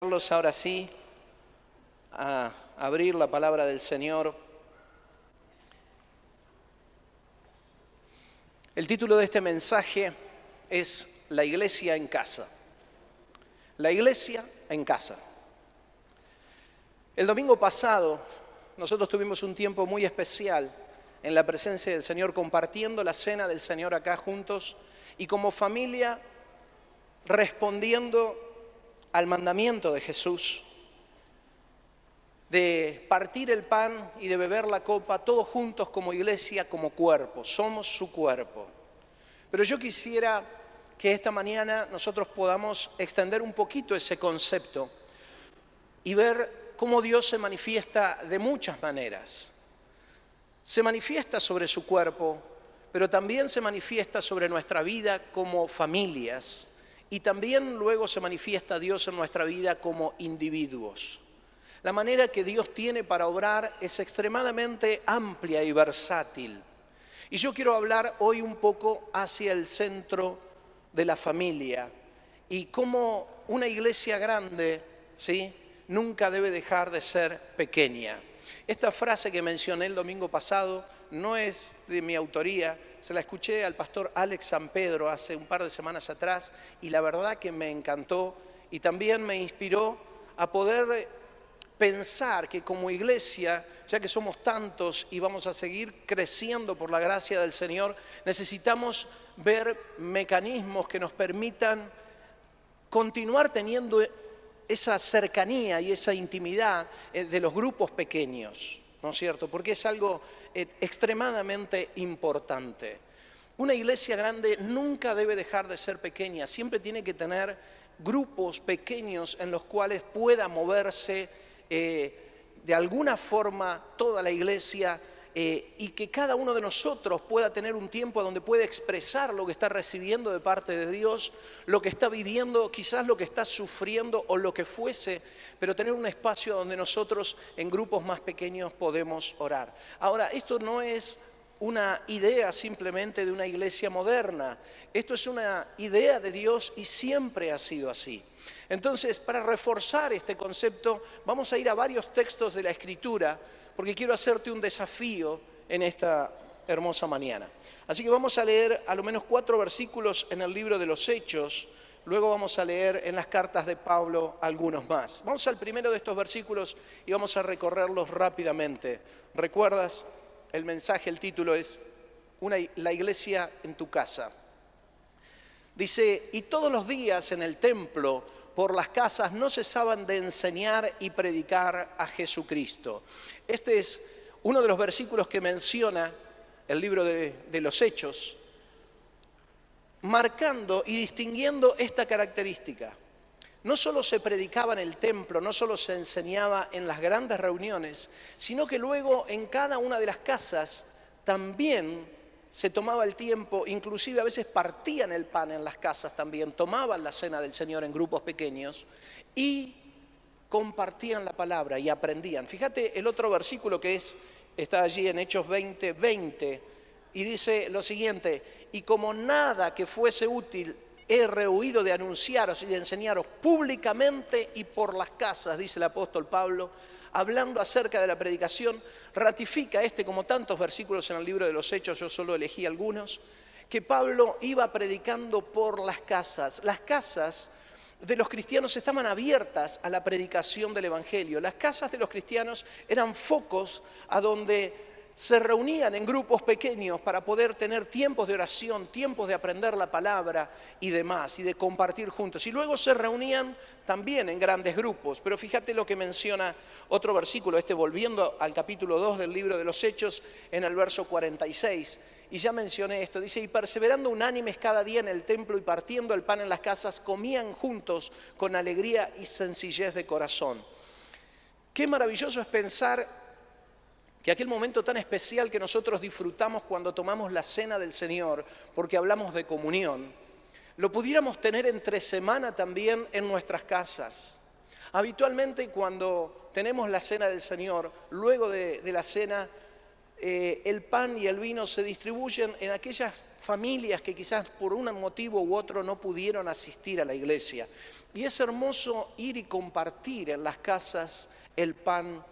Ahora sí a abrir la palabra del Señor. El título de este mensaje es La iglesia en casa. La iglesia en casa. El domingo pasado nosotros tuvimos un tiempo muy especial en la presencia del Señor, compartiendo la cena del Señor acá juntos y como familia respondiendo al mandamiento de Jesús de partir el pan y de beber la copa, todos juntos como iglesia, como cuerpo. Somos su cuerpo. Pero yo quisiera que esta mañana nosotros podamos extender un poquito ese concepto y ver cómo Dios se manifiesta de muchas maneras. Se manifiesta sobre su cuerpo, pero también se manifiesta sobre nuestra vida como familias y también luego se manifiesta Dios en nuestra vida como individuos. La manera que Dios tiene para obrar es extremadamente amplia y versátil. Y yo quiero hablar hoy un poco hacia el centro de la familia y cómo una iglesia grande, ¿sí?, nunca debe dejar de ser pequeña. Esta frase que mencioné el domingo pasado no es de mi autoría, se la escuché al pastor Alex San Pedro hace un par de semanas atrás y la verdad que me encantó y también me inspiró a poder pensar que como iglesia, ya que somos tantos y vamos a seguir creciendo por la gracia del Señor, necesitamos ver mecanismos que nos permitan continuar teniendo esa cercanía y esa intimidad de los grupos pequeños, ¿no es cierto? Porque es algo extremadamente importante. Una iglesia grande nunca debe dejar de ser pequeña, siempre tiene que tener grupos pequeños en los cuales pueda moverse de alguna forma toda la iglesia y que cada uno de nosotros pueda tener un tiempo donde puede expresar lo que está recibiendo de parte de Dios, lo que está viviendo, quizás lo que está sufriendo o lo que fuese, pero tener un espacio donde nosotros en grupos más pequeños podemos orar. Ahora, esto no es una idea simplemente de una iglesia moderna, esto es una idea de Dios y siempre ha sido así. Entonces, para reforzar este concepto, vamos a ir a varios textos de la Escritura, porque quiero hacerte un desafío en esta hermosa mañana. Así que vamos a leer a lo menos 4 versículos en el libro de los Hechos, luego vamos a leer en las cartas de Pablo algunos más. Vamos al primero de estos versículos y vamos a recorrerlos rápidamente. ¿Recuerdas el mensaje? El título es La iglesia en tu casa. Dice, y todos los días en el templo, por las casas, no cesaban de enseñar y predicar a Jesucristo. Este es uno de los versículos que menciona el libro de los Hechos, marcando y distinguiendo esta característica. No solo se predicaba en el templo, no solo se enseñaba en las grandes reuniones, sino que luego en cada una de las casas también se tomaba el tiempo, inclusive a veces partían el pan en las casas también, tomaban la cena del Señor en grupos pequeños y compartían la palabra y aprendían. Fíjate el otro versículo que está allí en Hechos 20:20 y dice lo siguiente, y como nada que fuese útil he rehuido de anunciaros y de enseñaros públicamente y por las casas, dice el apóstol Pablo, hablando acerca de la predicación, ratifica como tantos versículos en el libro de los Hechos, yo solo elegí algunos, que Pablo iba predicando por las casas. Las casas de los cristianos estaban abiertas a la predicación del Evangelio. Las casas de los cristianos eran focos a donde se reunían en grupos pequeños para poder tener tiempos de oración, tiempos de aprender la palabra y demás, y de compartir juntos. Y luego se reunían también en grandes grupos. Pero fíjate lo que menciona otro versículo, volviendo al capítulo 2 del libro de los Hechos, en el verso 46. Y ya mencioné esto, dice, y perseverando unánimes cada día en el templo y partiendo el pan en las casas, comían juntos con alegría y sencillez de corazón. Qué maravilloso es pensar que aquel momento tan especial que nosotros disfrutamos cuando tomamos la cena del Señor, porque hablamos de comunión, lo pudiéramos tener entre semana también en nuestras casas. Habitualmente cuando tenemos la cena del Señor, luego de la cena, el pan y el vino se distribuyen en aquellas familias que quizás por un motivo u otro no pudieron asistir a la iglesia. Y es hermoso ir y compartir en las casas el pan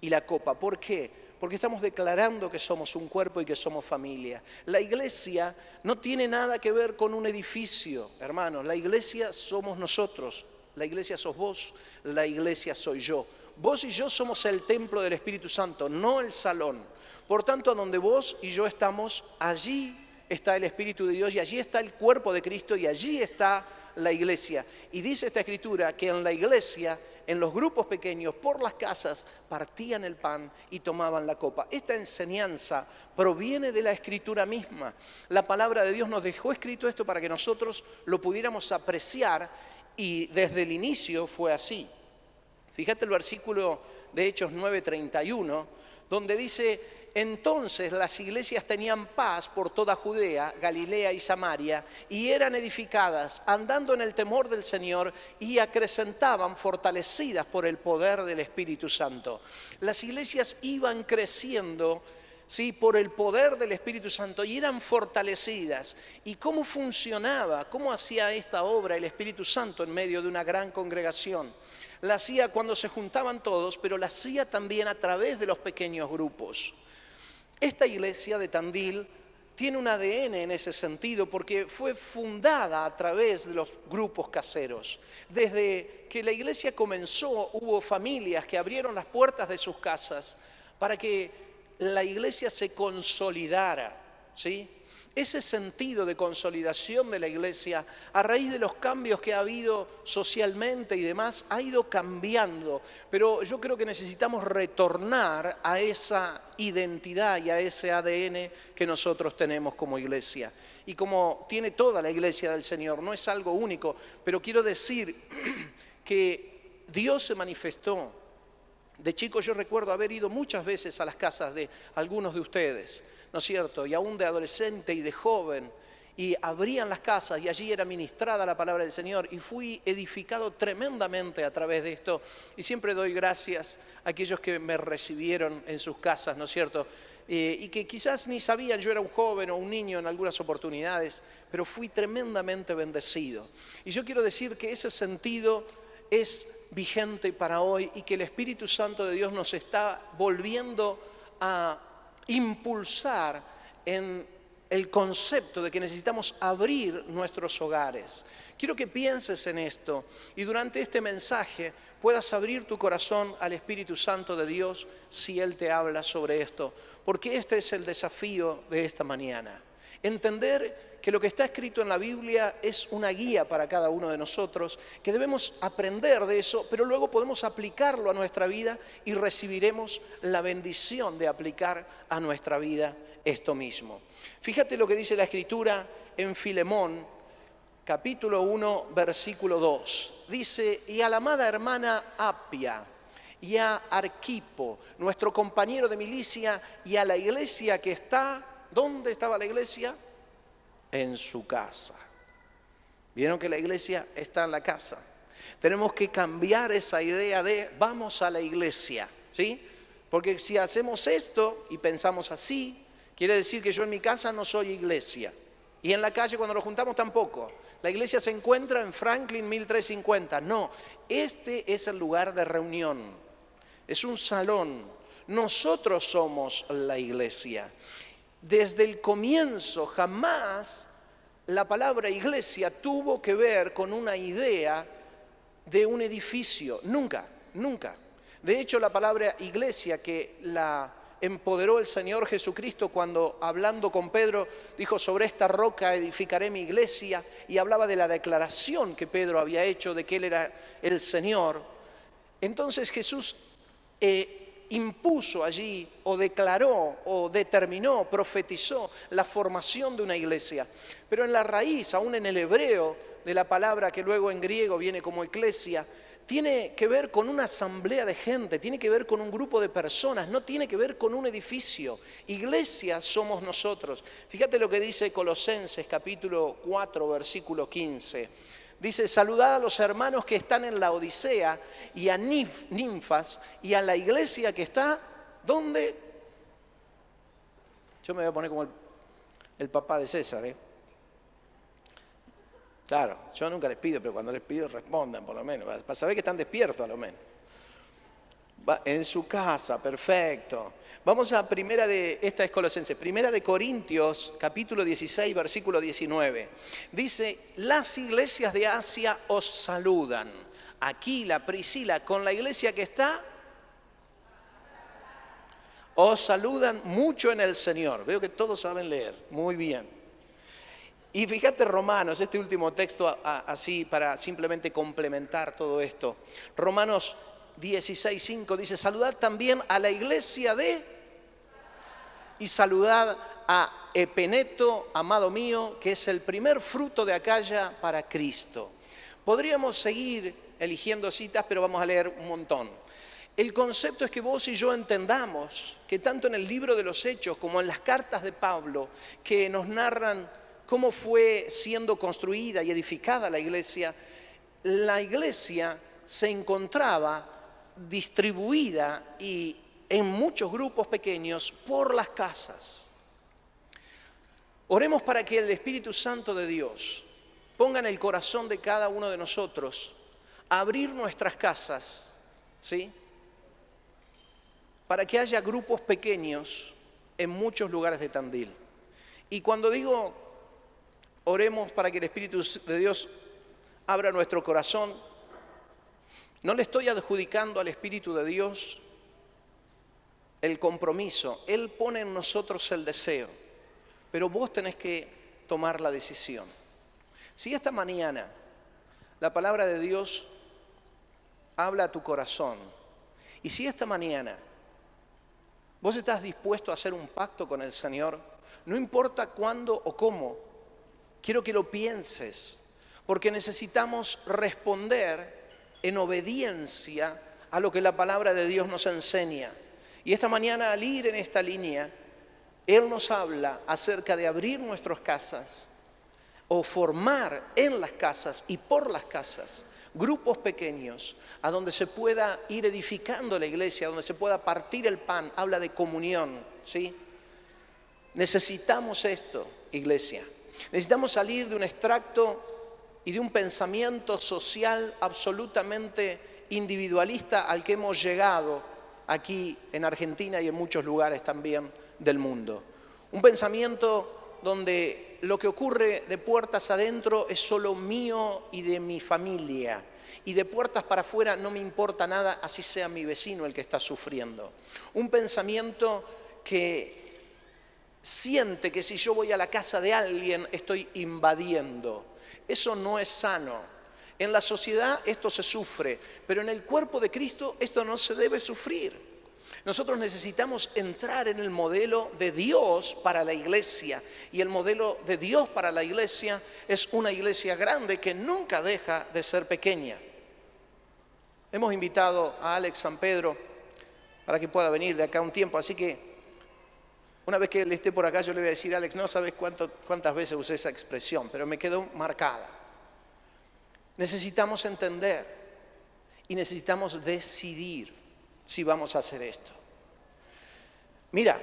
y la copa. ¿Por qué? Porque estamos declarando que somos un cuerpo y que somos familia. La iglesia no tiene nada que ver con un edificio, hermanos. La iglesia somos nosotros. La iglesia sos vos, la iglesia soy yo. Vos y yo somos el templo del Espíritu Santo, no el salón. Por tanto, donde vos y yo estamos, allí está el Espíritu de Dios y allí está el cuerpo de Cristo y allí está la iglesia. Y dice esta Escritura que en la iglesia, en los grupos pequeños, por las casas, partían el pan y tomaban la copa. Esta enseñanza proviene de la Escritura misma. La palabra de Dios nos dejó escrito esto para que nosotros lo pudiéramos apreciar y desde el inicio fue así. Fíjate el versículo de Hechos 9:31, donde dice: entonces las iglesias tenían paz por toda Judea, Galilea y Samaria, y eran edificadas, andando en el temor del Señor, y acrecentaban, fortalecidas por el poder del Espíritu Santo. Las iglesias iban creciendo, ¿sí?, por el poder del Espíritu Santo, y eran fortalecidas. ¿Y cómo funcionaba? ¿Cómo hacía esta obra el Espíritu Santo en medio de una gran congregación? La hacía cuando se juntaban todos, pero la hacía también a través de los pequeños grupos. Esta iglesia de Tandil tiene un ADN en ese sentido porque fue fundada a través de los grupos caseros. Desde que la iglesia comenzó, hubo familias que abrieron las puertas de sus casas para que la iglesia se consolidara, ¿sí? Ese sentido de consolidación de la iglesia, a raíz de los cambios que ha habido socialmente y demás, ha ido cambiando. Pero yo creo que necesitamos retornar a esa identidad y a ese ADN que nosotros tenemos como iglesia. Y como tiene toda la iglesia del Señor, no es algo único, pero quiero decir que Dios se manifestó. De chico yo recuerdo haber ido muchas veces a las casas de algunos de ustedes, ¿no es cierto? Y aún de adolescente y de joven, y abrían las casas y allí era ministrada la palabra del Señor y fui edificado tremendamente a través de esto. Y siempre doy gracias a aquellos que me recibieron en sus casas, ¿no es cierto? Y que quizás ni sabían, yo era un joven o un niño en algunas oportunidades, pero fui tremendamente bendecido. Y yo quiero decir que ese sentido es vigente para hoy y que el Espíritu Santo de Dios nos está volviendo a impulsar en el concepto de que necesitamos abrir nuestros hogares. Quiero que pienses en esto y durante este mensaje puedas abrir tu corazón al Espíritu Santo de Dios si Él te habla sobre esto, porque este es el desafío de esta mañana. Entender que lo que está escrito en la Biblia es una guía para cada uno de nosotros, que debemos aprender de eso, pero luego podemos aplicarlo a nuestra vida y recibiremos la bendición de aplicar a nuestra vida esto mismo. Fíjate lo que dice la Escritura en Filemón, capítulo 1, versículo 2. Dice: y a la amada hermana Apia, y a Arquipo, nuestro compañero de milicia, y a la iglesia que está, ¿dónde estaba la iglesia? En su casa. ¿Vieron que la iglesia está en la casa? Tenemos que cambiar esa idea de vamos a la iglesia, ¿sí? Porque si hacemos esto y pensamos así, quiere decir que yo en mi casa no soy iglesia. Y en la calle cuando nos juntamos tampoco. La iglesia se encuentra en Franklin 1350. No, este es el lugar de reunión. Es un salón. Nosotros somos la iglesia. Desde el comienzo jamás la palabra iglesia tuvo que ver con una idea de un edificio. Nunca, nunca. De hecho, la palabra iglesia que la empoderó el Señor Jesucristo cuando hablando con Pedro dijo: sobre esta roca edificaré mi iglesia, y hablaba de la declaración que Pedro había hecho de que Él era el Señor. Entonces Jesús impuso allí o declaró o determinó, profetizó la formación de una iglesia. Pero en la raíz, aún en el hebreo de la palabra que luego en griego viene como eclesia, tiene que ver con una asamblea de gente, tiene que ver con un grupo de personas, no tiene que ver con un edificio. Iglesia somos nosotros. Fíjate lo que dice Colosenses capítulo 4 versículo 15. Dice: saludad a los hermanos que están en la Odisea y a Ninfas y a la iglesia que está, ¿dónde? Yo me voy a poner como el papá de César, ¿eh? Claro, yo nunca les pido, pero cuando les pido respondan por lo menos, para saber que están despiertos a lo menos. En su casa, perfecto. Vamos a esta es Colosenses, primera de Corintios, capítulo 16, versículo 19. Dice, las iglesias de Asia os saludan. Aquila, Priscila, con la iglesia que está, os saludan mucho en el Señor. Veo que todos saben leer, muy bien. Y fíjate Romanos, este último texto así para simplemente complementar todo esto. Romanos 16:5 dice, saludad también a la iglesia y saludad a Epeneto, amado mío, que es el primer fruto de Acaya para Cristo. Podríamos seguir eligiendo citas, pero vamos a leer un montón. El concepto es que vos y yo entendamos que tanto en el libro de los Hechos como en las cartas de Pablo, que nos narran cómo fue siendo construida y edificada la iglesia se encontraba distribuida y en muchos grupos pequeños por las casas. Oremos para que el Espíritu Santo de Dios ponga en el corazón de cada uno de nosotros abrir nuestras casas, ¿sí? Para que haya grupos pequeños en muchos lugares de Tandil. Y cuando digo oremos para que el Espíritu de Dios abra nuestro corazón, no le estoy adjudicando al Espíritu de Dios el compromiso. Él pone en nosotros el deseo, pero vos tenés que tomar la decisión. Si esta mañana la palabra de Dios habla a tu corazón, y si esta mañana vos estás dispuesto a hacer un pacto con el Señor, no importa cuándo o cómo, quiero que lo pienses, porque necesitamos responder en obediencia a lo que la palabra de Dios nos enseña. Y esta mañana al ir en esta línea, Él nos habla acerca de abrir nuestras casas o formar en las casas y por las casas grupos pequeños a donde se pueda ir edificando la iglesia, donde se pueda partir el pan. Habla de comunión, ¿sí? Necesitamos esto, iglesia. Necesitamos salir de un extracto y de un pensamiento social absolutamente individualista al que hemos llegado aquí en Argentina y en muchos lugares también del mundo. Un pensamiento donde lo que ocurre de puertas adentro es solo mío y de mi familia, y de puertas para afuera no me importa nada, así sea mi vecino el que está sufriendo. Un pensamiento que siente que si yo voy a la casa de alguien estoy invadiendo. Eso no es sano. En la sociedad esto se sufre, pero en el cuerpo de Cristo esto no se debe sufrir. Nosotros necesitamos entrar en el modelo de Dios para la iglesia, y el modelo de Dios para la iglesia es una iglesia grande que nunca deja de ser pequeña. Hemos invitado a Alex San Pedro para que pueda venir de acá un tiempo, así que una vez que él esté por acá yo le voy a decir, Alex, no sabes cuántas veces usé esa expresión, pero me quedó marcada. Necesitamos entender y necesitamos decidir si vamos a hacer esto. Mira,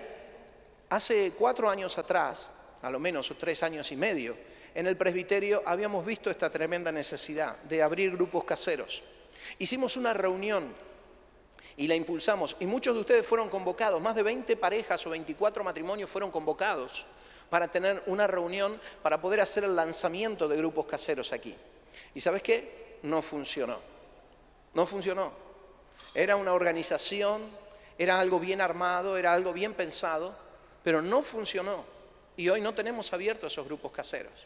hace 4 años atrás, a lo menos, o 3 años y medio, en el presbiterio habíamos visto esta tremenda necesidad de abrir grupos caseros. Hicimos una reunión y la impulsamos, y muchos de ustedes fueron convocados, más de 20 parejas o 24 matrimonios fueron convocados para tener una reunión para poder hacer el lanzamiento de grupos caseros aquí. ¿Y sabes qué? No funcionó. No funcionó. Era una organización, era algo bien armado, era algo bien pensado, pero no funcionó. Y hoy no tenemos abiertos esos grupos caseros.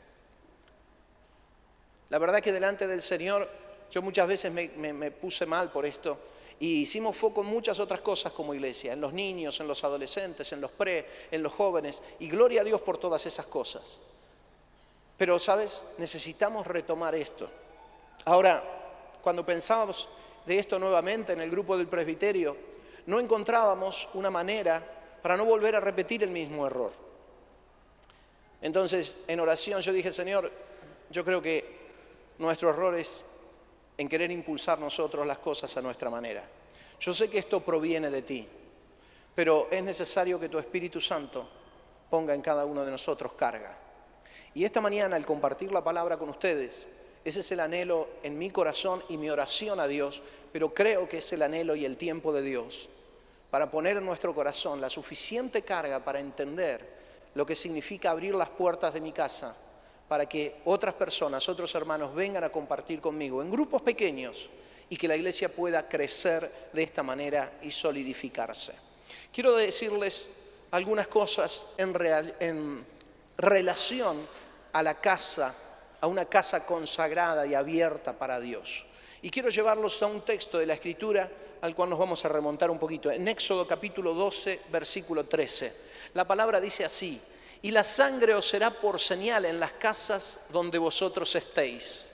La verdad que delante del Señor yo muchas veces me puse mal por esto. Y hicimos foco en muchas otras cosas como iglesia, en los niños, en los adolescentes, en los en los jóvenes, y gloria a Dios por todas esas cosas. Pero, ¿sabes? Necesitamos retomar esto. Ahora, cuando pensábamos de esto nuevamente en el grupo del presbiterio, no encontrábamos una manera para no volver a repetir el mismo error. Entonces, en oración yo dije, Señor, yo creo que nuestro error es en querer impulsar nosotros las cosas a nuestra manera. Yo sé que esto proviene de ti, pero es necesario que tu Espíritu Santo ponga en cada uno de nosotros carga. Y esta mañana, al compartir la palabra con ustedes, ese es el anhelo en mi corazón y mi oración a Dios, pero creo que es el anhelo y el tiempo de Dios para poner en nuestro corazón la suficiente carga para entender lo que significa abrir las puertas de mi casa para que otras personas, otros hermanos vengan a compartir conmigo en grupos pequeños y que la iglesia pueda crecer de esta manera y solidificarse. Quiero decirles algunas cosas en relación a la casa, a una casa consagrada y abierta para Dios. Y quiero llevarlos a un texto de la Escritura al cual nos vamos a remontar un poquito. En Éxodo capítulo 12, versículo 13. La palabra dice así: y la sangre os será por señal en las casas donde vosotros estéis.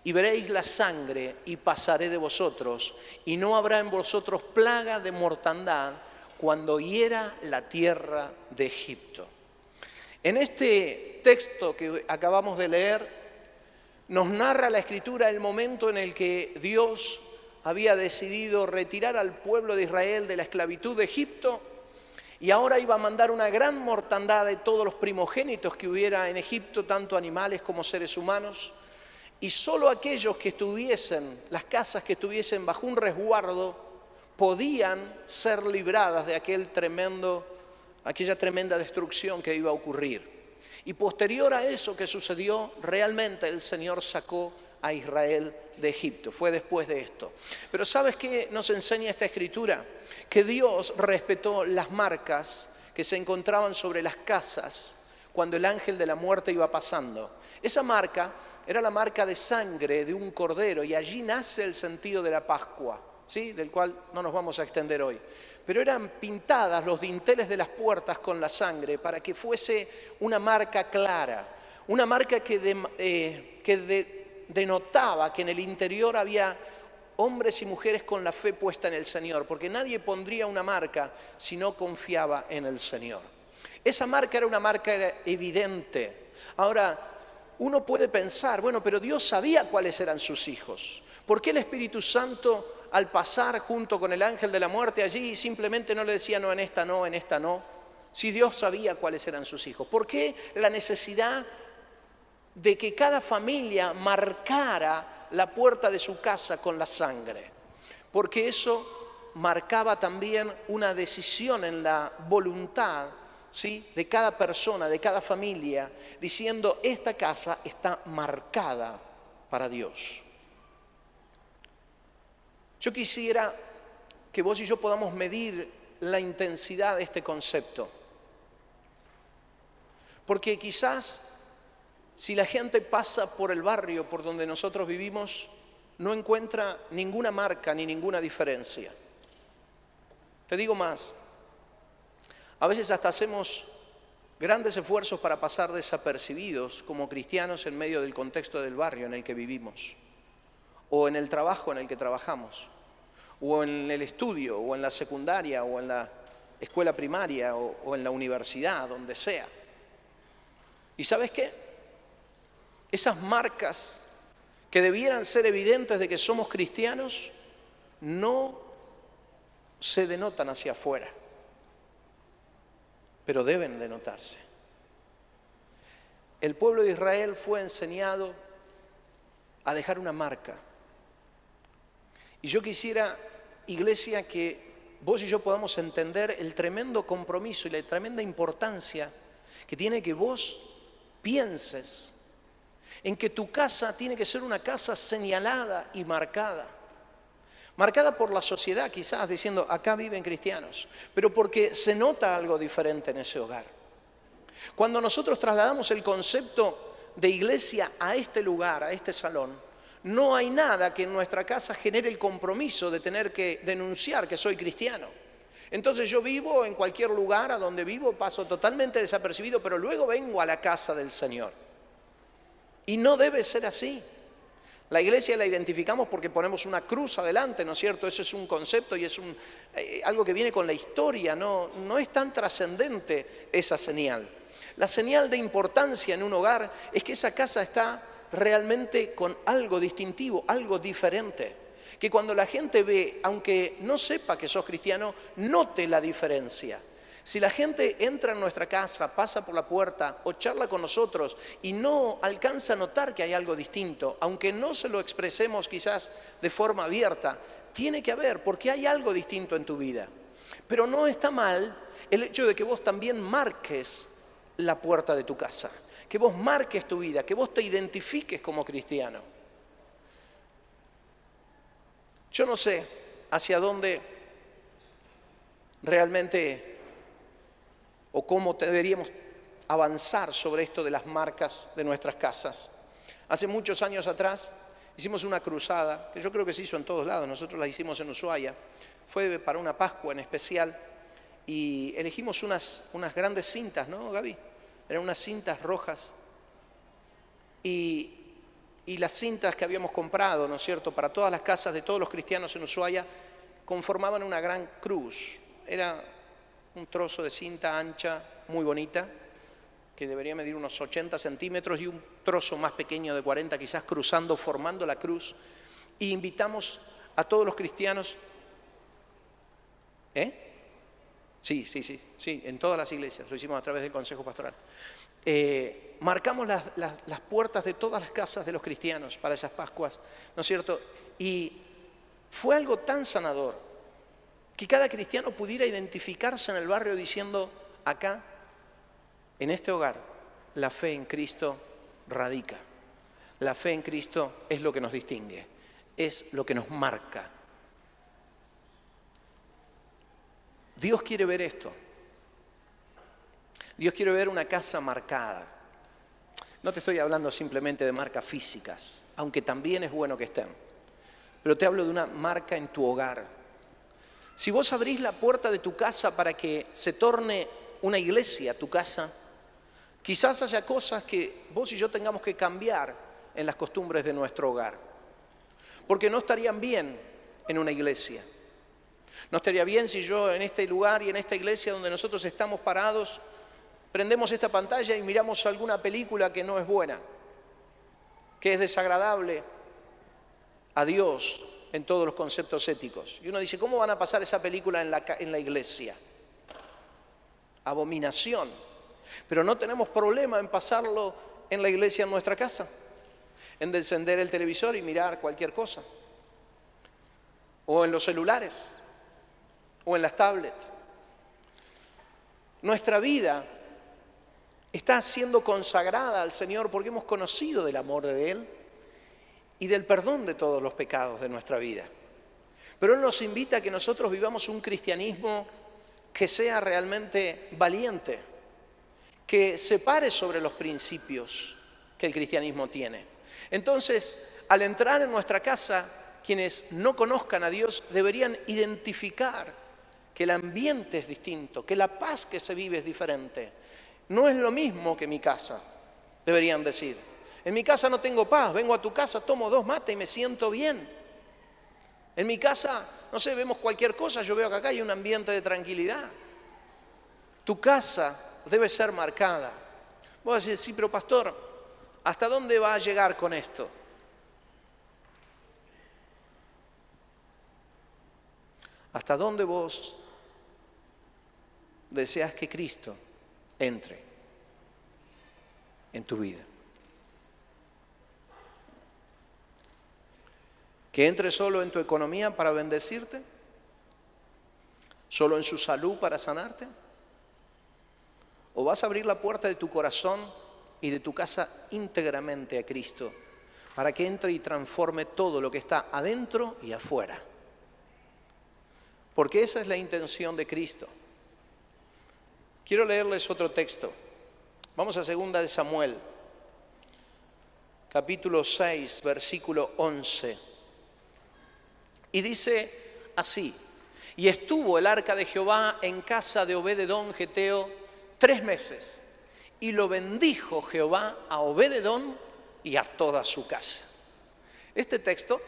Y veréis la sangre y pasaré de vosotros, y no habrá en vosotros plaga de mortandad cuando hiera la tierra de Egipto. En este texto que acabamos de leer, nos narra la Escritura el momento en el que Dios había decidido retirar al pueblo de Israel de la esclavitud de Egipto y ahora iba a mandar una gran mortandad de todos los primogénitos que hubiera en Egipto, tanto animales como seres humanos, y solo aquellos que estuviesen, las casas que estuviesen bajo un resguardo, podían ser libradas de aquella tremenda destrucción que iba a ocurrir. Y posterior a eso que sucedió, realmente el Señor sacó a Israel de Egipto. Fue después de esto. Pero ¿sabes qué nos enseña esta Escritura? Que Dios respetó las marcas que se encontraban sobre las casas cuando el ángel de la muerte iba pasando. Esa marca era la marca de sangre de un cordero, y allí nace el sentido de la Pascua, ¿sí? Del cual no nos vamos a extender hoy. Pero eran pintadas los dinteles de las puertas con la sangre para que fuese una marca clara, una marca que denotaba que en el interior había hombres y mujeres con la fe puesta en el Señor, porque nadie pondría una marca si no confiaba en el Señor. Esa marca era una marca evidente. Ahora, uno puede pensar, bueno, pero Dios sabía cuáles eran sus hijos. ¿Por qué el Espíritu Santo, al pasar junto con el ángel de la muerte allí, simplemente no le decía no, en esta no, en esta no? Si Dios sabía cuáles eran sus hijos. ¿Por qué la necesidad de que cada familia marcara la puerta de su casa con la sangre? Porque eso marcaba también una decisión en la voluntad, ¿sí?, de cada persona, de cada familia, diciendo: esta casa está marcada para Dios. Yo quisiera que vos y yo podamos medir la intensidad de este concepto. Porque quizás si la gente pasa por el barrio por donde nosotros vivimos, no encuentra ninguna marca ni ninguna diferencia. Te digo más, a veces hasta hacemos grandes esfuerzos para pasar desapercibidos como cristianos en medio del contexto del barrio en el que vivimos, o en el trabajo en el que trabajamos, o en el estudio, o en la secundaria, o en la escuela primaria, o en la universidad, donde sea. ¿Y sabes qué? Esas marcas que debieran ser evidentes de que somos cristianos no se denotan hacia afuera, pero deben denotarse. El pueblo de Israel fue enseñado a dejar una marca. Y yo quisiera, iglesia, que vos y yo podamos entender el tremendo compromiso y la tremenda importancia que tiene que vos pienses en que tu casa tiene que ser una casa señalada y marcada. Marcada por la sociedad, quizás diciendo: acá viven cristianos, pero porque se nota algo diferente en ese hogar. Cuando nosotros trasladamos el concepto de iglesia a este lugar, a este salón, no hay nada que en nuestra casa genere el compromiso de tener que denunciar que soy cristiano. Entonces yo vivo en cualquier lugar a donde vivo, paso totalmente desapercibido, pero luego vengo a la casa del Señor. Y no debe ser así. La iglesia la identificamos porque ponemos una cruz adelante, ¿no es cierto? Eso es un concepto y es algo que viene con la historia, no es tan trascendente esa señal. La señal de importancia en un hogar es que esa casa está realmente con algo distintivo, algo diferente. Que cuando la gente ve, aunque no sepa que sos cristiano, note la diferencia. Si la gente entra en nuestra casa, pasa por la puerta o charla con nosotros y no alcanza a notar que hay algo distinto, aunque no se lo expresemos quizás de forma abierta, tiene que haber, porque hay algo distinto en tu vida. Pero no está mal el hecho de que vos también marques la puerta de tu casa, que vos marques tu vida, que vos te identifiques como cristiano. Yo no sé hacia dónde realmente o cómo deberíamos avanzar sobre esto de las marcas de nuestras casas. Hace muchos años atrás hicimos una cruzada, que yo creo que se hizo en todos lados, nosotros la hicimos en Ushuaia, fue para una Pascua en especial, y elegimos unas grandes cintas, ¿no, Gaby? Eran unas cintas rojas, y las cintas que habíamos comprado, ¿no es cierto?, para todas las casas de todos los cristianos en Ushuaia, conformaban una gran cruz. Era un trozo de cinta ancha, muy bonita, que debería medir unos 80 centímetros y un trozo más pequeño de 40 quizás cruzando, formando la cruz. Y invitamos a todos los cristianos. Sí, en todas las iglesias, lo hicimos a través del Consejo Pastoral. Marcamos las puertas de todas las casas de los cristianos para esas Pascuas, ¿no es cierto? Y fue algo tan sanador, que cada cristiano pudiera identificarse en el barrio diciendo, acá, en este hogar, la fe en Cristo radica. La fe en Cristo es lo que nos distingue, es lo que nos marca. Dios quiere ver esto. Dios quiere ver una casa marcada. No te estoy hablando simplemente de marcas físicas, aunque también es bueno que estén. Pero te hablo de una marca en tu hogar. Si vos abrís la puerta de tu casa para que se torne una iglesia tu casa, quizás haya cosas que vos y yo tengamos que cambiar en las costumbres de nuestro hogar, porque no estarían bien en una iglesia. No estaría bien si yo en este lugar y en esta iglesia donde nosotros estamos parados, prendemos esta pantalla y miramos alguna película que no es buena, que es desagradable a Dios en todos los conceptos éticos. Y uno dice, ¿cómo van a pasar esa película en la iglesia? Abominación. Pero no tenemos problema en pasarlo en la iglesia en nuestra casa, en encender el televisor y mirar cualquier cosa, o en los celulares, o en las tablets. Nuestra vida está siendo consagrada al Señor porque hemos conocido del amor de Él y del perdón de todos los pecados de nuestra vida. Pero Él nos invita a que nosotros vivamos un cristianismo que sea realmente valiente, que se pare sobre los principios que el cristianismo tiene. Entonces, al entrar en nuestra casa, quienes no conozcan a Dios deberían identificar que el ambiente es distinto, que la paz que se vive es diferente. No es lo mismo que mi casa, deberían decir. En mi casa no tengo paz, vengo a tu casa, tomo 2 mates y me siento bien. En mi casa, no sé, vemos cualquier cosa, yo veo que acá hay un ambiente de tranquilidad. Tu casa debe ser marcada. Vos vas a decir, sí, pero pastor, ¿hasta dónde va a llegar con esto? ¿Hasta dónde vos deseas que Cristo entre en tu vida? ¿Que entre solo en tu economía para bendecirte? ¿Solo en su salud para sanarte? ¿O vas a abrir la puerta de tu corazón y de tu casa íntegramente a Cristo para que entre y transforme todo lo que está adentro y afuera? Porque esa es la intención de Cristo. Quiero leerles otro texto. Vamos a 2 de Samuel, capítulo 6, versículo 11. Y dice así: y estuvo el arca de Jehová en casa de Obed-edom geteo 3 meses, y lo bendijo Jehová a Obed-edom y a toda su casa. Este texto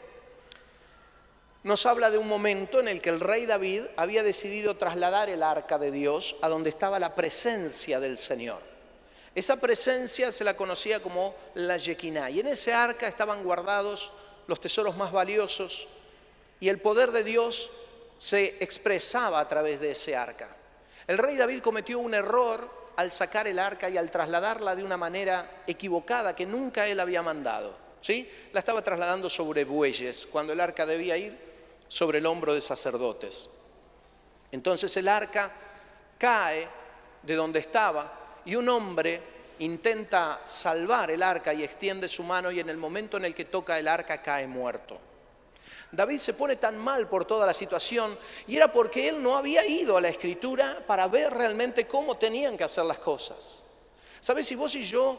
nos habla de un momento en el que el rey David había decidido trasladar el arca de Dios a donde estaba la presencia del Señor. Esa presencia se la conocía como la Shekinah, y en ese arca estaban guardados los tesoros más valiosos, y el poder de Dios se expresaba a través de ese arca. El rey David cometió un error al sacar el arca y al trasladarla de una manera equivocada que nunca él había mandado, ¿sí? La estaba trasladando sobre bueyes, cuando el arca debía ir sobre el hombro de sacerdotes. Entonces el arca cae de donde estaba y un hombre intenta salvar el arca y extiende su mano, y en el momento en el que toca el arca cae muerto. David se pone tan mal por toda la situación, y era porque él no había ido a la Escritura para ver realmente cómo tenían que hacer las cosas. ¿Sabes? Si vos y yo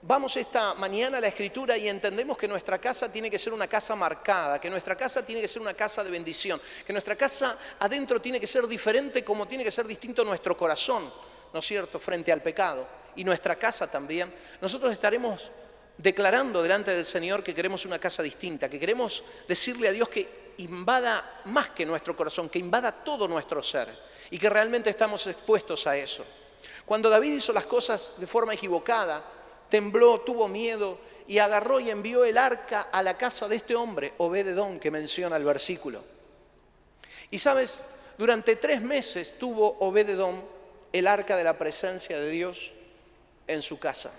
vamos esta mañana a la Escritura y entendemos que nuestra casa tiene que ser una casa marcada, que nuestra casa tiene que ser una casa de bendición, que nuestra casa adentro tiene que ser diferente, como tiene que ser distinto nuestro corazón, ¿no es cierto?, frente al pecado, y nuestra casa también, nosotros estaremos declarando delante del Señor que queremos una casa distinta, que queremos decirle a Dios que invada más que nuestro corazón, que invada todo nuestro ser, y que realmente estamos expuestos a eso. Cuando David hizo las cosas de forma equivocada, tembló, tuvo miedo y agarró y envió el arca a la casa de este hombre, Obed-edom, que menciona el versículo. Y sabes, durante 3 meses tuvo Obed-edom el arca de la presencia de Dios en su casa.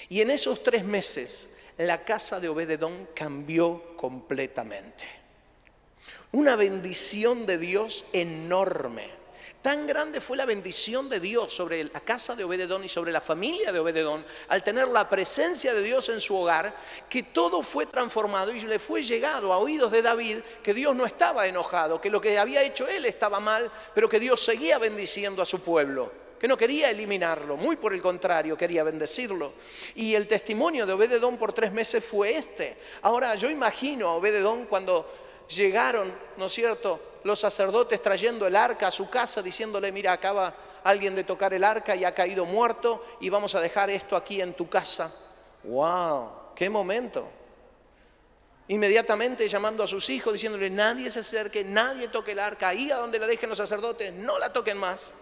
Y en esos 3 meses la casa de Obed-edom cambió completamente. Una bendición de Dios enorme. Tan grande fue la bendición de Dios sobre la casa de Obed-edom y sobre la familia de Obed-edom al tener la presencia de Dios en su hogar, que todo fue transformado y le fue llegado a oídos de David que Dios no estaba enojado, que lo que había hecho él estaba mal, pero que Dios seguía bendiciendo a su pueblo, que no quería eliminarlo, muy por el contrario, quería bendecirlo. Y el testimonio de Obed-edom por 3 meses fue este. Ahora yo imagino a Obed-edom cuando llegaron, ¿no es cierto?, los sacerdotes trayendo el arca a su casa, diciéndole: mira, acaba alguien de tocar el arca y ha caído muerto, y vamos a dejar esto aquí en tu casa. ¡Wow! ¡Qué momento! Inmediatamente llamando a sus hijos, diciéndole: nadie se acerque, nadie toque el arca, ahí a donde la dejen los sacerdotes, no la toquen más,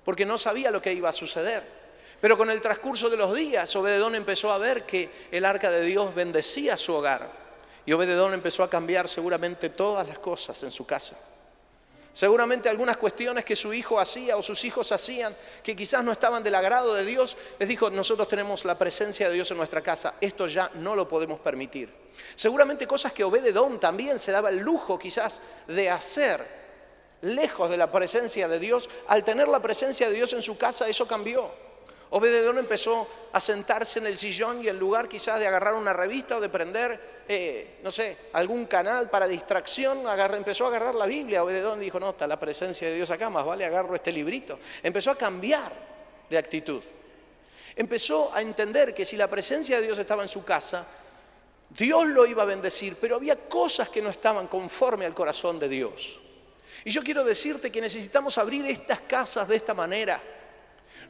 porque no sabía lo que iba a suceder. Pero con el transcurso de los días, Obed-edom empezó a ver que el arca de Dios bendecía su hogar. Y Obed-edom empezó a cambiar seguramente todas las cosas en su casa. Seguramente algunas cuestiones que su hijo hacía o sus hijos hacían que quizás no estaban del agrado de Dios, les dijo: nosotros tenemos la presencia de Dios en nuestra casa, esto ya no lo podemos permitir. Seguramente cosas que Obed-edom también se daba el lujo quizás de hacer lejos de la presencia de Dios, al tener la presencia de Dios en su casa, eso cambió. Obed-edom empezó a sentarse en el sillón y en lugar quizás de agarrar una revista o de prender, no sé, algún canal para distracción, empezó a agarrar la Biblia. Obed-edom dijo: no, está la presencia de Dios acá, más vale agarro este librito. Empezó a cambiar de actitud. Empezó a entender que si la presencia de Dios estaba en su casa, Dios lo iba a bendecir, pero había cosas que no estaban conforme al corazón de Dios. Y yo quiero decirte que necesitamos abrir estas casas de esta manera.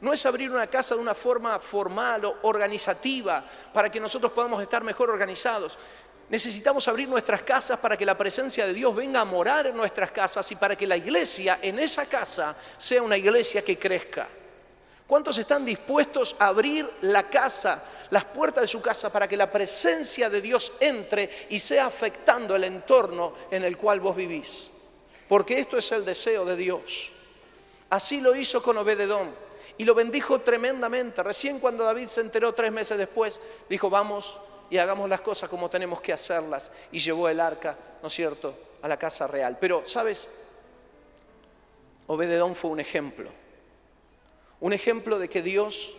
No es abrir una casa de una forma formal o organizativa para que nosotros podamos estar mejor organizados. Necesitamos abrir nuestras casas para que la presencia de Dios venga a morar en nuestras casas y para que la iglesia en esa casa sea una iglesia que crezca. ¿Cuántos están dispuestos a abrir la casa, las puertas de su casa, para que la presencia de Dios entre y sea afectando el entorno en el cual vos vivís? Porque esto es el deseo de Dios. Así lo hizo con Obed-edom. Y lo bendijo tremendamente. Recién cuando David se enteró 3 meses después, dijo: vamos y hagamos las cosas como tenemos que hacerlas. Y llevó el arca, ¿no es cierto?, a la casa real. Pero, ¿sabes? Obed-edom fue un ejemplo. Un ejemplo de que Dios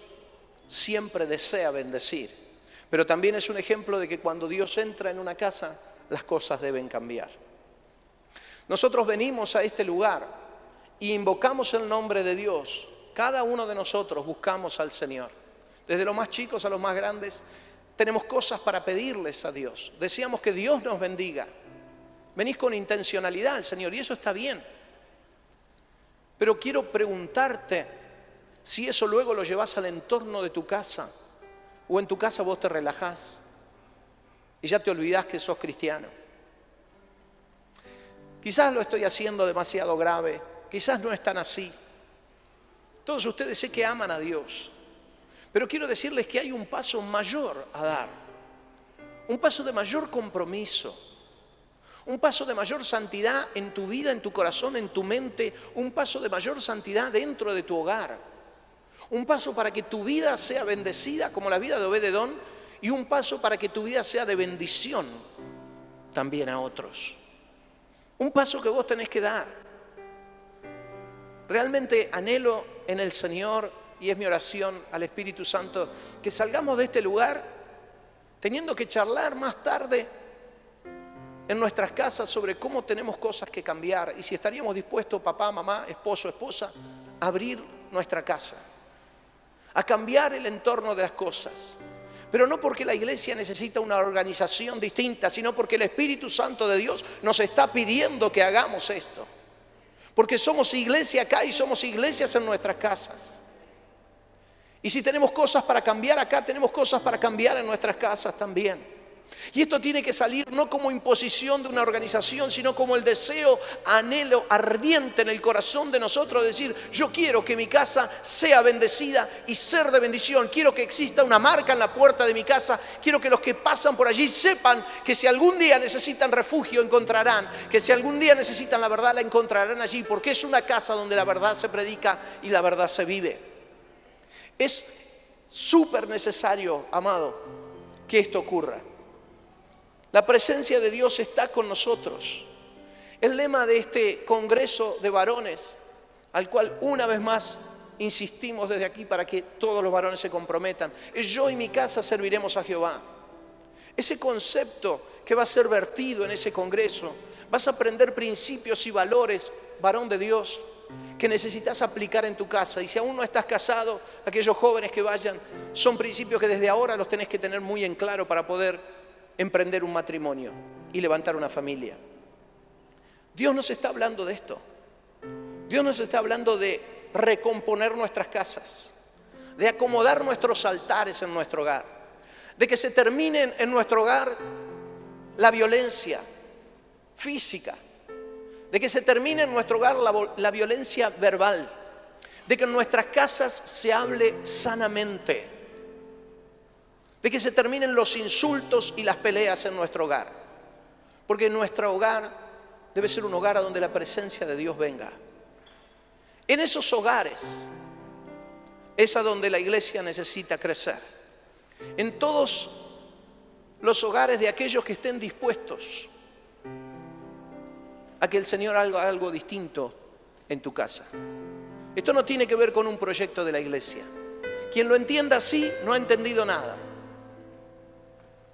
siempre desea bendecir. Pero también es un ejemplo de que cuando Dios entra en una casa, las cosas deben cambiar. Nosotros venimos a este lugar y invocamos el nombre de Dios. Cada uno de nosotros buscamos al Señor. Desde los más chicos a los más grandes, tenemos cosas para pedirles a Dios. Deseamos que Dios nos bendiga. Venís con intencionalidad al Señor y eso está bien. Pero quiero preguntarte si eso luego lo llevas al entorno de tu casa, o en tu casa vos te relajás y ya te olvidás que sos cristiano. Quizás lo estoy haciendo demasiado grave, quizás no es tan así. Todos ustedes sé que aman a Dios, pero quiero decirles que hay un paso mayor a dar, un paso de mayor compromiso, Un paso de mayor santidad en tu vida, en tu corazón, en tu mente. Un paso de mayor santidad dentro de tu hogar. Un paso para que tu vida sea bendecida como la vida de Obed-edom. Y un paso para que tu vida sea de bendición también a otros. Un paso que vos tenés que dar. Realmente anhelo en el Señor, y es mi oración al Espíritu Santo, que salgamos de este lugar teniendo que charlar más tarde en nuestras casas sobre cómo tenemos cosas que cambiar y si estaríamos dispuestos, papá, mamá, esposo, esposa, a abrir nuestra casa, a cambiar el entorno de las cosas. Pero no porque la iglesia necesita una organización distinta, sino porque el Espíritu Santo de Dios nos está pidiendo que hagamos esto. Porque somos iglesia acá y somos iglesias en nuestras casas. Y si tenemos cosas para cambiar acá, tenemos cosas para cambiar en nuestras casas también. Y esto tiene que salir no como imposición de una organización, sino como el deseo, anhelo ardiente en el corazón de nosotros de decir: yo quiero que mi casa sea bendecida y ser de bendición. Quiero que exista una marca en la puerta de mi casa. Quiero que los que pasan por allí sepan que si algún día necesitan refugio, encontrarán. Que si algún día necesitan la verdad, la encontrarán allí. Porque es una casa donde la verdad se predica y la verdad se vive. Es súper necesario, amado, que esto ocurra. La presencia de Dios está con nosotros. El lema de este congreso de varones, al cual una vez más insistimos desde aquí para que todos los varones se comprometan, es: yo y mi casa serviremos a Jehová. Ese concepto que va a ser vertido en ese congreso, vas a aprender principios y valores, varón de Dios, que necesitas aplicar en tu casa. Y si aún no estás casado, aquellos jóvenes que vayan, son principios que desde ahora los tenés que tener muy en claro para poder emprender un matrimonio y levantar una familia. Dios nos está hablando de esto. Dios nos está hablando de recomponer nuestras casas, de acomodar nuestros altares en nuestro hogar, de que se termine en nuestro hogar la violencia física, de que se termine en nuestro hogar la violencia verbal, de que en nuestras casas se hable sanamente, de que se terminen los insultos y las peleas en nuestro hogar. Porque nuestro hogar debe ser un hogar a donde la presencia de Dios venga. En esos hogares es a donde la iglesia necesita crecer. En todos los hogares de aquellos que estén dispuestos a que el Señor haga algo distinto en tu casa. Esto no tiene que ver con un proyecto de la iglesia. Quien lo entienda así no ha entendido nada.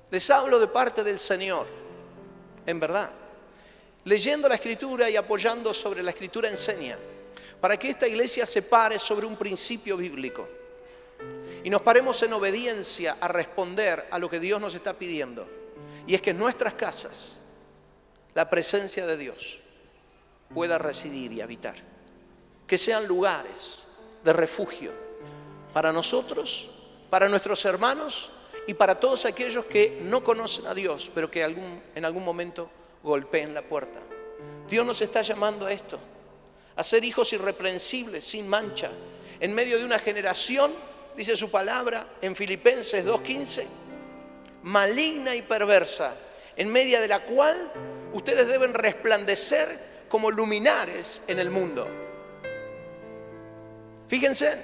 Les hablo de parte del Señor, en verdad. Leyendo la Escritura y apoyando sobre la Escritura enseña, para que esta iglesia se pare sobre un principio bíblico y nos paremos en obediencia a responder a lo que Dios nos está pidiendo. Y es que en nuestras casas la presencia de Dios pueda residir y habitar. Que sean lugares de refugio para nosotros, para nuestros hermanos y para todos aquellos que no conocen a Dios, pero que en algún momento golpeen la puerta. Dios nos está llamando a esto, a ser hijos irreprensibles, sin mancha, en medio de una generación, dice su palabra en Filipenses 2:15, maligna y perversa, en medio de la cual ustedes deben resplandecer como luminares en el mundo. Fíjense,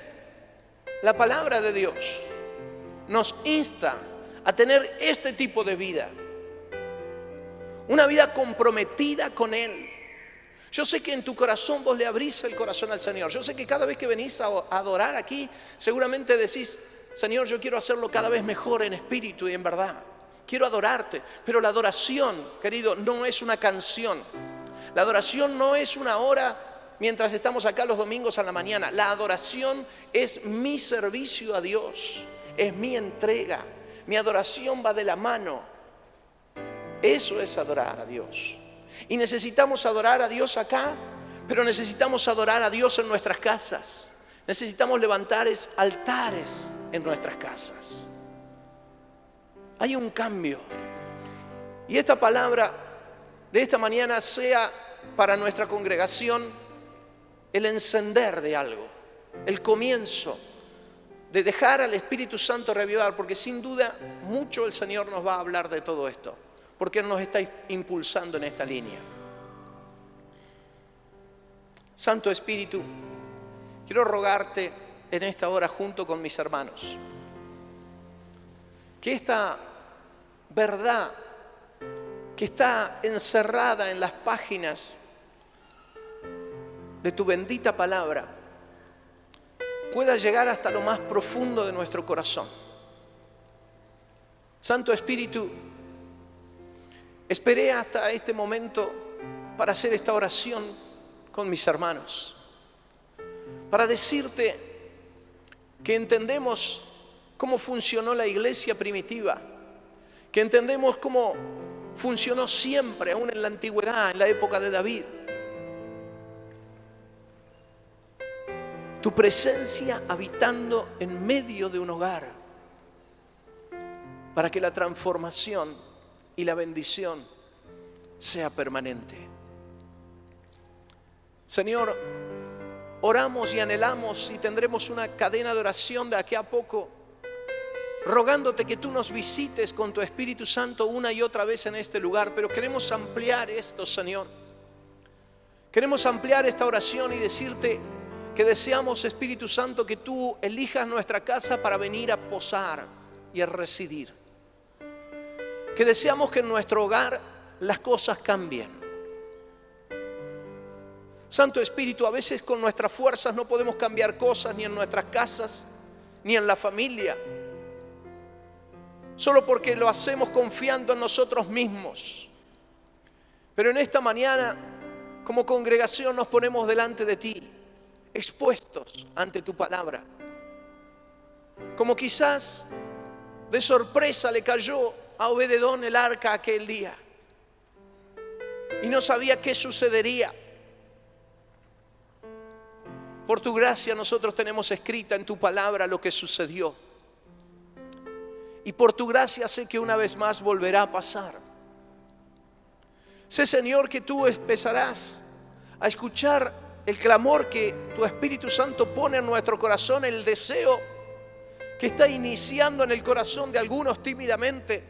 la palabra de Dios nos insta a tener este tipo de vida, una vida comprometida con Él. Yo sé que en tu corazón vos le abrís el corazón al Señor. Yo sé que cada vez que venís a adorar aquí, seguramente decís: Señor, yo quiero hacerlo cada vez mejor en espíritu y en verdad. Quiero adorarte. Pero la adoración, querido, no es una canción. La adoración no es una hora mientras estamos acá los domingos a la mañana. La adoración es mi servicio a Dios. Es mi entrega. Mi adoración va de la mano. Eso es adorar a Dios. Y necesitamos adorar a Dios acá, pero necesitamos adorar a Dios en nuestras casas. Necesitamos levantar altares en nuestras casas. Hay un cambio. Y esta palabra de esta mañana sea para nuestra congregación el encender de algo, el comienzo de dejar al Espíritu Santo reavivar, porque sin duda mucho el Señor nos va a hablar de todo esto. porque Él nos está impulsando en esta línea. Santo Espíritu, quiero rogarte en esta hora junto con mis hermanos, que esta verdad que está encerrada en las páginas de tu bendita palabra pueda llegar hasta lo más profundo de nuestro corazón. Santo Espíritu, esperé hasta este momento para hacer esta oración con mis hermanos, para decirte que entendemos cómo funcionó la iglesia primitiva, que entendemos cómo funcionó siempre, aún en la antigüedad, en la época de David. Tu presencia habitando en medio de un hogar, para que la transformación y la bendición sea permanente. Señor, oramos y anhelamos y tendremos una cadena de oración de aquí a poco, rogándote que tú nos visites con tu Espíritu Santo una y otra vez en este lugar. Pero queremos ampliar esto, Señor. Queremos ampliar esta oración y decirte que deseamos, Espíritu Santo, que tú elijas nuestra casa para venir a posar y a residir. Que deseamos que en nuestro hogar las cosas cambien. Santo Espíritu, a veces con nuestras fuerzas no podemos cambiar cosas ni en nuestras casas, ni en la familia, solo porque lo hacemos confiando en nosotros mismos. Pero en esta mañana, como congregación, nos ponemos delante de ti, expuestos ante tu palabra. Como quizás de sorpresa le cayó a Obededón el arca aquel día y no sabía qué sucedería. Por tu gracia nosotros tenemos escrita en tu palabra lo que sucedió. Y por tu gracia sé que una vez más volverá a pasar. Sé, Señor, que tú empezarás a escuchar el clamor que tu Espíritu Santo pone en nuestro corazón, el deseo que está iniciando en el corazón de algunos tímidamente.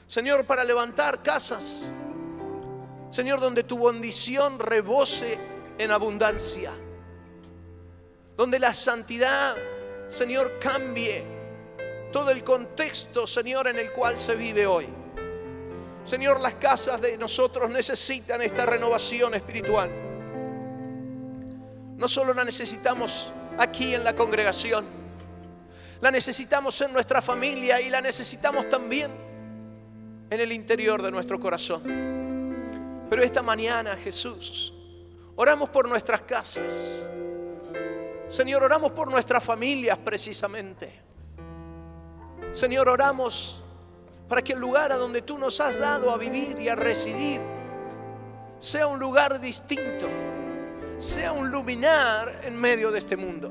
Señor, para levantar casas, Señor, donde tu bendición rebose en abundancia, donde la santidad, Señor, cambie todo el contexto, Señor, en el cual se vive hoy. Señor, las casas de nosotros necesitan esta renovación espiritual. No solo la necesitamos aquí en la congregación, la necesitamos en nuestra familia y la necesitamos también en el interior de nuestro corazón. Pero esta mañana, Jesús, oramos por nuestras casas. Señor, oramos por nuestras familias precisamente. Señor, oramos para que el lugar a donde tú nos has dado a vivir y a residir sea un lugar distinto, sea un luminar en medio de este mundo.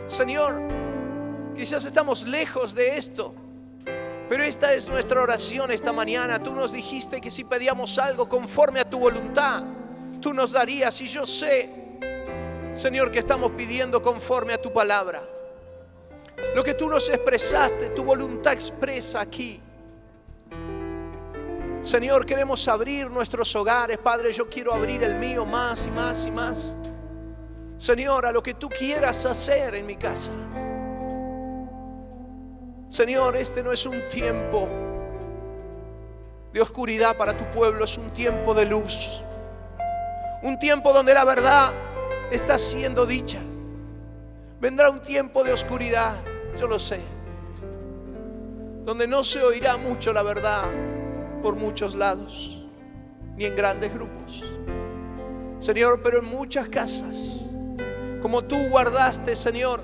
Señor, quizás estamos lejos de esto, pero esta es nuestra oración esta mañana. Tú nos dijiste que si pedíamos algo conforme a tu voluntad, tú nos darías. Y yo sé, Señor, que estamos pidiendo conforme a tu palabra. Lo que tú nos expresaste, tu voluntad expresa aquí. Señor, queremos abrir nuestros hogares. Padre, yo quiero abrir el mío más y más y más. Señor, a lo que tú quieras hacer en mi casa. Señor, este no es un tiempo de oscuridad para tu pueblo, es un tiempo de luz. Un tiempo donde la verdad está siendo dicha. Vendrá un tiempo de oscuridad, yo lo sé, donde no se oirá mucho la verdad por muchos lados, ni en grandes grupos. Señor, pero en muchas casas, como tú guardaste, Señor,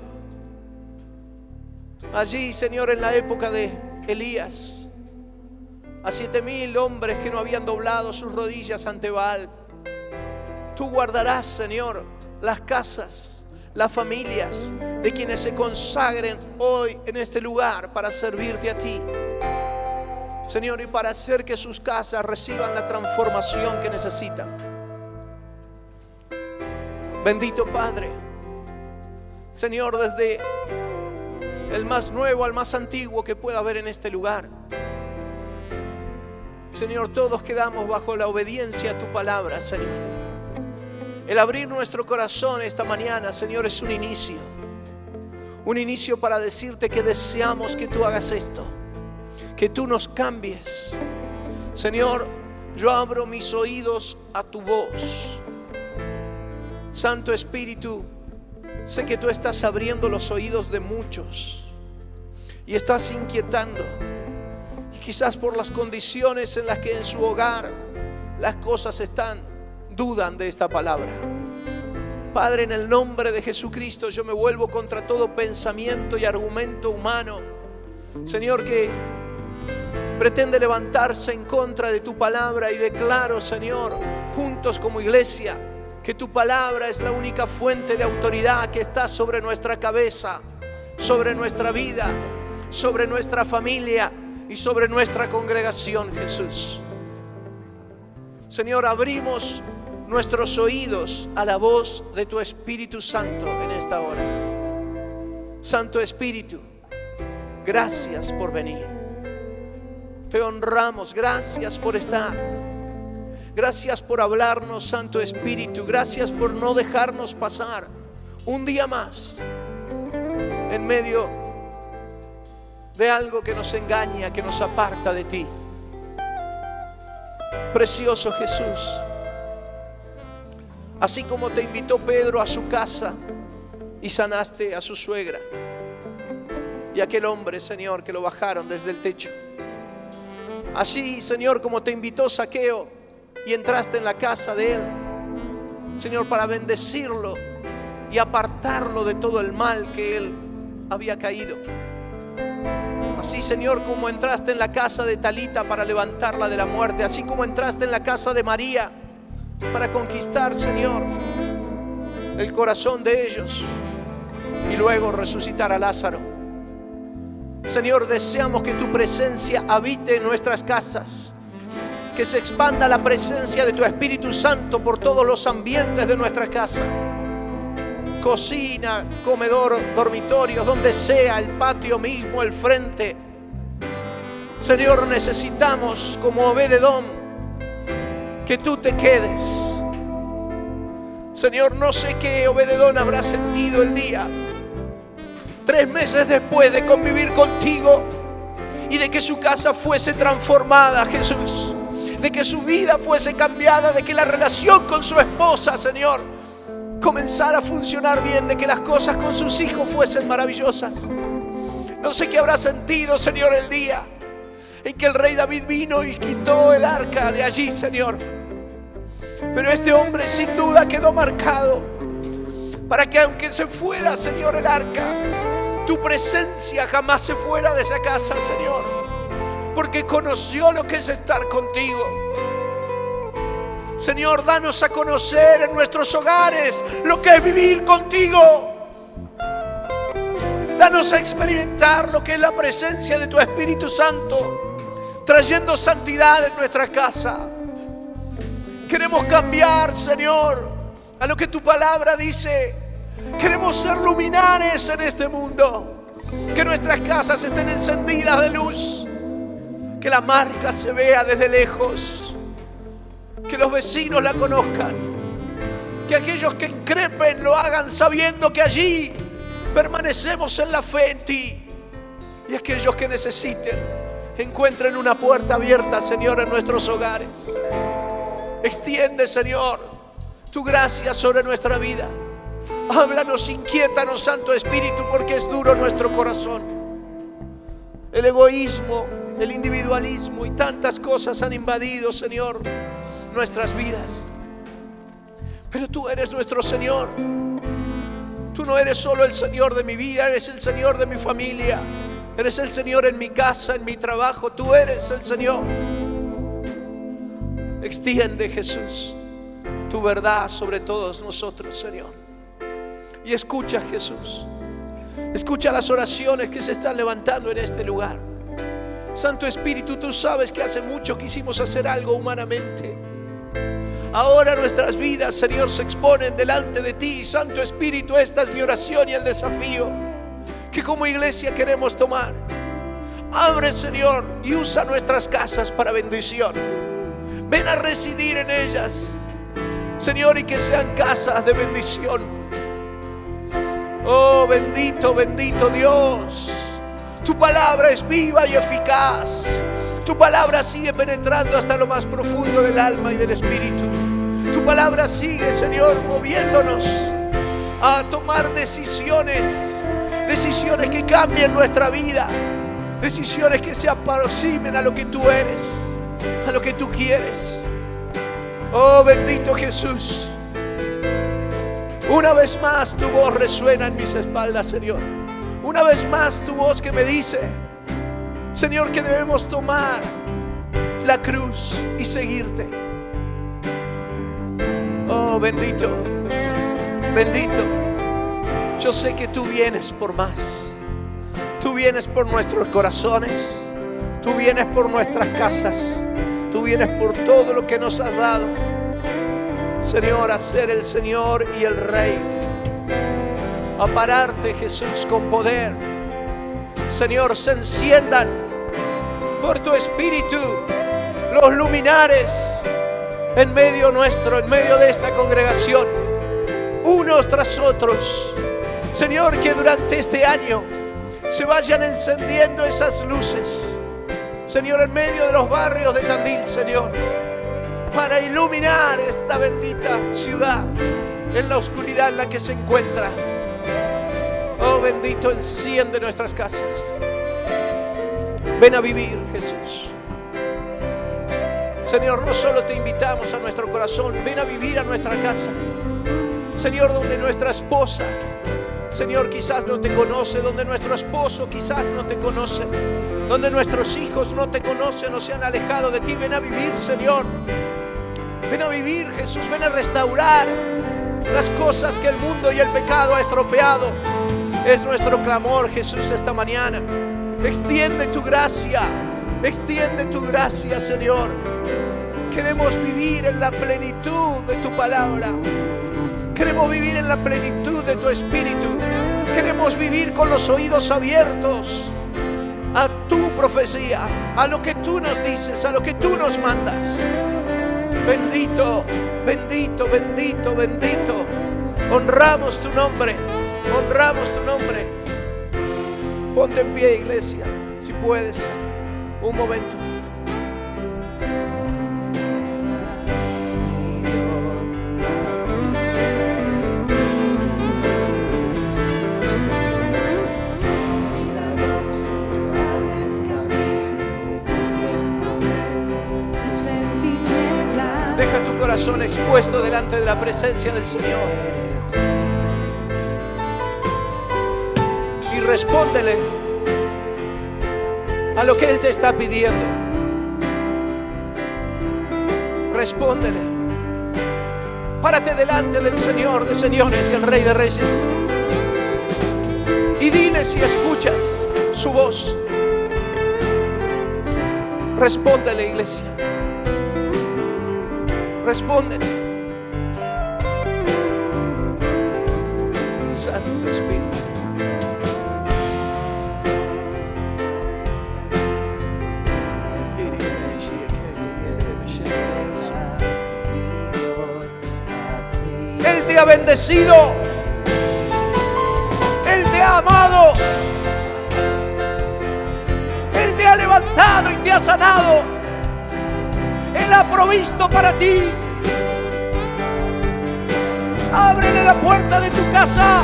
allí, Señor, en la época de Elías, a 7,000 hombres que no habían doblado sus rodillas ante Baal. Tú guardarás, Señor, las casas, las familias de quienes se consagren hoy en este lugar para servirte a ti, Señor, y para hacer que sus casas reciban la transformación que necesitan. Bendito Padre, Señor, desde el más nuevo al más antiguo que pueda haber en este lugar, Señor, todos quedamos bajo la obediencia a tu palabra, Señor. El abrir nuestro corazón esta mañana, Señor, es un inicio. Un inicio para decirte que deseamos que tú hagas esto, que tú nos cambies. Señor, yo abro mis oídos a tu voz. Santo Espíritu, sé que tú estás abriendo los oídos de muchos y estás inquietando. Y quizás por las condiciones en las que en su hogar las cosas dudan de esta palabra. Padre, en el nombre de Jesucristo, yo me vuelvo contra todo pensamiento y argumento humano, Señor, que pretende levantarse en contra de tu palabra, y declaro, Señor, juntos como iglesia, que tu palabra es la única fuente de autoridad que está sobre nuestra cabeza, sobre nuestra vida, sobre nuestra familia y sobre nuestra congregación, Jesús. Señor, abrimos nuestros oídos a la voz de tu Espíritu Santo en esta hora. Santo Espíritu, gracias por venir. Te honramos, gracias por estar. Gracias por hablarnos, Santo Espíritu. Gracias por no dejarnos pasar un día más en medio de algo que nos engaña, que nos aparta de ti. Precioso Jesús, así como te invitó Pedro a su casa y sanaste a su suegra y a aquel hombre, Señor, que lo bajaron desde el techo. Así, Señor, como te invitó Zaqueo y entraste en la casa de él, Señor, para bendecirlo y apartarlo de todo el mal que él había caído. Así, Señor, como entraste en la casa de Talita para levantarla de la muerte, así como entraste en la casa de María para conquistar, Señor, el corazón de ellos y luego resucitar a Lázaro. Señor, deseamos que tu presencia habite en nuestras casas, que se expanda la presencia de tu Espíritu Santo por todos los ambientes de nuestra casa. Cocina, comedor, dormitorios, donde sea, el patio mismo, el frente. Señor, necesitamos, como Obed-Edom, que tú te quedes. Señor, no sé qué Obed-Edom habrá sentido el día 3 meses después de convivir contigo y de que su casa fuese transformada, Jesús, de que su vida fuese cambiada, de que la relación con su esposa, Señor, comenzara a funcionar bien, de que las cosas con sus hijos fuesen maravillosas. No sé qué habrá sentido, Señor, el día en que el rey David vino y quitó el arca de allí, Señor. Pero este hombre sin duda quedó marcado para que aunque se fuera, Señor, el arca, tu presencia jamás se fuera de esa casa, Señor, porque conoció lo que es estar contigo. Señor, danos a conocer en nuestros hogares lo que es vivir contigo. Danos a experimentar lo que es la presencia de tu Espíritu Santo, trayendo santidad en nuestra casa. Queremos cambiar, Señor, a lo que tu palabra dice. Queremos ser luminares en este mundo. Que nuestras casas estén encendidas de luz. Que la marca se vea desde lejos. Que los vecinos la conozcan. Que aquellos que increpen lo hagan sabiendo que allí permanecemos en la fe en ti. Y aquellos que necesiten encuentren una puerta abierta, Señor, en nuestros hogares. Extiende, Señor, tu gracia sobre nuestra vida. Háblanos, inquiétanos, Santo Espíritu, porque es duro nuestro corazón. El egoísmo, el individualismo y tantas cosas han invadido, Señor, nuestras vidas. Pero tú eres nuestro Señor. Tú no eres solo el Señor de mi vida, eres el Señor de mi familia. Eres el Señor en mi casa, en mi trabajo. Tú eres el Señor. Extiende, Jesús, tu verdad sobre todos nosotros, Señor. Y escucha, Jesús. Escucha las oraciones que se están levantando en este lugar. Santo Espíritu, tú sabes que hace mucho quisimos hacer algo humanamente. Ahora nuestras vidas, Señor, se exponen delante de ti. Santo Espíritu, esta es mi oración y el desafío que como iglesia queremos tomar. Abre, Señor, y usa nuestras casas para bendición. Ven a residir en ellas, Señor, y que sean casas de bendición. Oh, bendito, bendito Dios. Tu palabra es viva y eficaz. Tu palabra sigue penetrando hasta lo más profundo del alma y del espíritu. Tu palabra sigue, Señor, moviéndonos a tomar decisiones que cambien nuestra vida, decisiones que se aproximen a lo que tú eres, a lo que tú quieres. Oh, bendito Jesús. Una vez más tu voz resuena en mis espaldas, Señor. Una vez más tu voz que me dice, Señor, que debemos tomar la cruz y seguirte. Oh, bendito, bendito. Yo sé que tú vienes por más. Tú vienes por nuestros corazones. Tú vienes por nuestras casas. Tú vienes por todo lo que nos has dado, Señor, a ser el Señor y el Rey. A pararte, Jesús, con poder. Señor, se enciendan por tu Espíritu los luminares en medio nuestro, en medio de esta congregación, unos tras otros. Señor, que durante este año se vayan encendiendo esas luces, Señor, en medio de los barrios de Tandil, Señor, para iluminar esta bendita ciudad en la oscuridad en la que se encuentra. Oh, bendito, enciende nuestras casas. Ven a vivir, Jesús. Señor, no solo te invitamos a nuestro corazón, ven a vivir a nuestra casa. Señor, donde nuestra esposa, Señor, quizás no te conoce, donde nuestro esposo quizás no te conoce, donde nuestros hijos no te conocen o se han alejado de ti. Ven a vivir, Señor. Ven a vivir, Jesús. Ven a restaurar las cosas que el mundo y el pecado ha estropeado. Es nuestro clamor, Jesús, esta mañana. Extiende tu gracia, Señor. Queremos vivir en la plenitud de tu palabra. Queremos vivir en la plenitud de tu Espíritu. Queremos vivir con los oídos abiertos a tu profecía, a lo que tú nos dices, a lo que tú nos mandas. Bendito, bendito, bendito, bendito. Honramos tu nombre, honramos tu nombre. Ponte en pie, iglesia, si puedes, un momento. Deja tu corazón expuesto delante de la presencia del Señor y respóndele a lo que Él te está pidiendo. Respóndele. Párate delante del Señor de señores y el Rey de reyes y dile si escuchas su voz. Respóndele, iglesia. Respóndele. Santo Espíritu. Él te ha bendecido. Él te ha amado. Él te ha levantado y te ha sanado. Él ha provisto para ti. Ábrele la puerta de tu casa.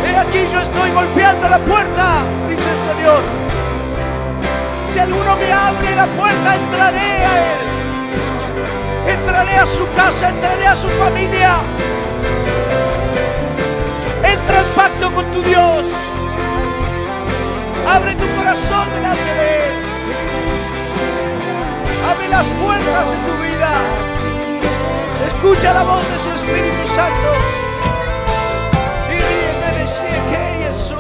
He aquí yo estoy golpeando la puerta, dice el Señor. Si alguno me abre la puerta, entraré a Él. Entraré a su casa, entraré a su familia. Entra en pacto con tu Dios. Abre tu corazón delante de Él. Abre las puertas de tu vida. Escucha la voz de su Espíritu Santo. Y dime si es que Jesús.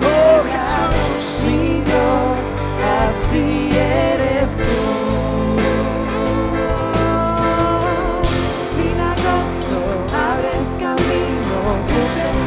Oh, Jesús. Mi Dios, así eres tú. Milagroso, abres camino, cubres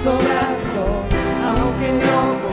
obrando, aunque no